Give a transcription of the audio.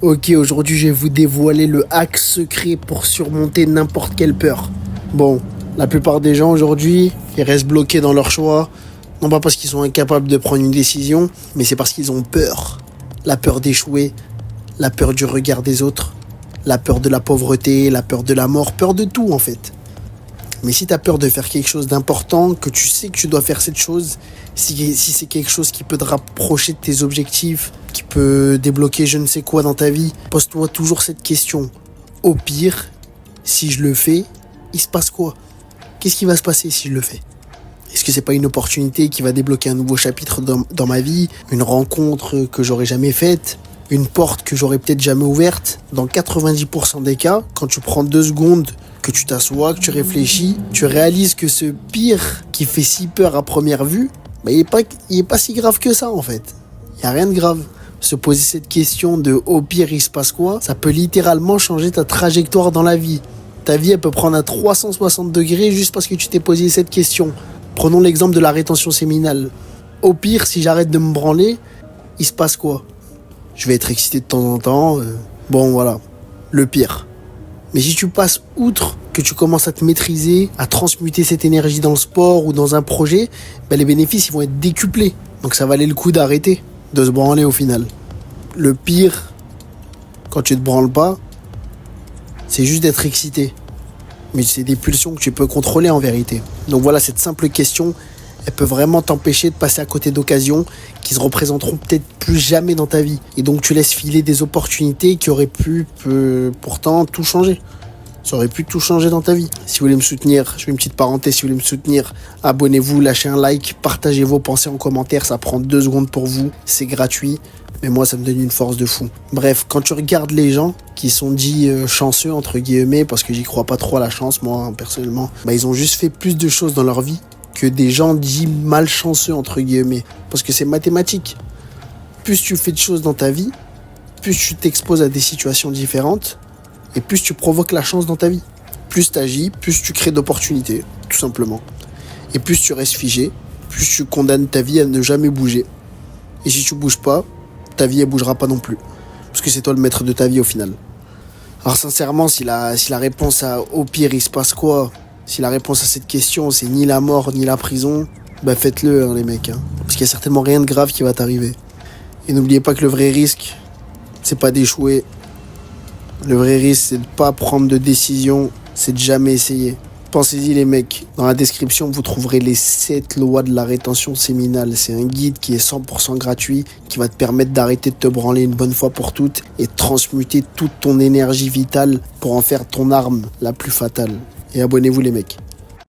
Ok, aujourd'hui je vais vous dévoiler le hack secret pour surmonter n'importe quelle peur. Bon, la plupart des gens aujourd'hui, ils restent bloqués dans leur choix, non pas parce qu'ils sont incapables de prendre une décision, mais c'est parce qu'ils ont peur. La peur d'échouer, la peur du regard des autres, la peur de la pauvreté, la peur de la mort, peur de tout en fait. Mais si tu as peur de faire quelque chose d'important, que tu sais que tu dois faire cette chose, si c'est quelque chose qui peut te rapprocher de tes objectifs, qui peut débloquer je ne sais quoi dans ta vie, pose-toi toujours cette question. Au pire, si je le fais, il se passe quoi? Qu'est-ce qui va se passer si je le fais? Est-ce que c'est pas une opportunité qui va débloquer un nouveau chapitre dans ma vie, une rencontre que j'aurais jamais faite, une porte que j'aurais peut-être jamais ouverte? Dans 90% des cas, quand tu prends 2 secondes, que tu t'assois, que tu réfléchis, tu réalises que ce pire qui fait si peur à première vue, il est pas si grave que ça en fait. Il n'y a rien de grave. Se poser cette question de au pire il se passe quoi, ça peut littéralement changer ta trajectoire dans la vie. Ta vie elle peut prendre un 360 degrés juste parce que tu t'es posé cette question. Prenons l'exemple de la rétention séminale. Au pire, si j'arrête de me branler, il se passe quoi? Je vais être excité de temps en temps. Bon voilà, le pire. Mais si tu passes outre, que tu commences à te maîtriser, à transmuter cette énergie dans le sport ou dans un projet, les bénéfices ils vont être décuplés. Donc ça valait le coup d'arrêter, de se branler au final. Le pire, quand tu te branles pas, c'est juste d'être excité. Mais c'est des pulsions que tu peux contrôler en vérité. Donc voilà, cette simple question, elle peut vraiment t'empêcher de passer à côté d'occasions qui se représenteront peut-être plus jamais dans ta vie. Et donc tu laisses filer des opportunités qui auraient pu pourtant tout changer. Ça aurait pu tout changer dans ta vie. Si vous voulez me soutenir, je fais une petite parenthèse, si vous voulez me soutenir, abonnez-vous, lâchez un like, partagez vos pensées en commentaire, ça prend 2 secondes pour vous, c'est gratuit. Mais moi, ça me donne une force de fou. Bref, quand tu regardes les gens qui sont dits chanceux, entre guillemets, parce que j'y crois pas trop à la chance, moi, personnellement, ils ont juste fait plus de choses dans leur vie que des gens dits malchanceux, entre guillemets. Parce que c'est mathématique. Plus tu fais de choses dans ta vie, plus tu t'exposes à des situations différentes, et plus tu provoques la chance dans ta vie. Plus tu agis, plus tu crées d'opportunités, tout simplement. Et plus tu restes figé, plus tu condamnes ta vie à ne jamais bouger. Et si tu bouges pas, ta vie elle bougera pas non plus. Parce que c'est toi le maître de ta vie au final. Alors sincèrement, si la réponse au pire il se passe quoi, si la réponse à cette question c'est ni la mort ni la prison, faites-le les mecs. Parce qu'il y a certainement rien de grave qui va t'arriver. Et n'oubliez pas que le vrai risque, c'est pas d'échouer. Le vrai risque c'est de pas prendre de décision, c'est de jamais essayer. Pensez-y les mecs, dans la description vous trouverez les 7 lois de la rétention séminale. C'est un guide qui est 100% gratuit, qui va te permettre d'arrêter de te branler une bonne fois pour toutes et de transmuter toute ton énergie vitale pour en faire ton arme la plus fatale. Et abonnez-vous les mecs.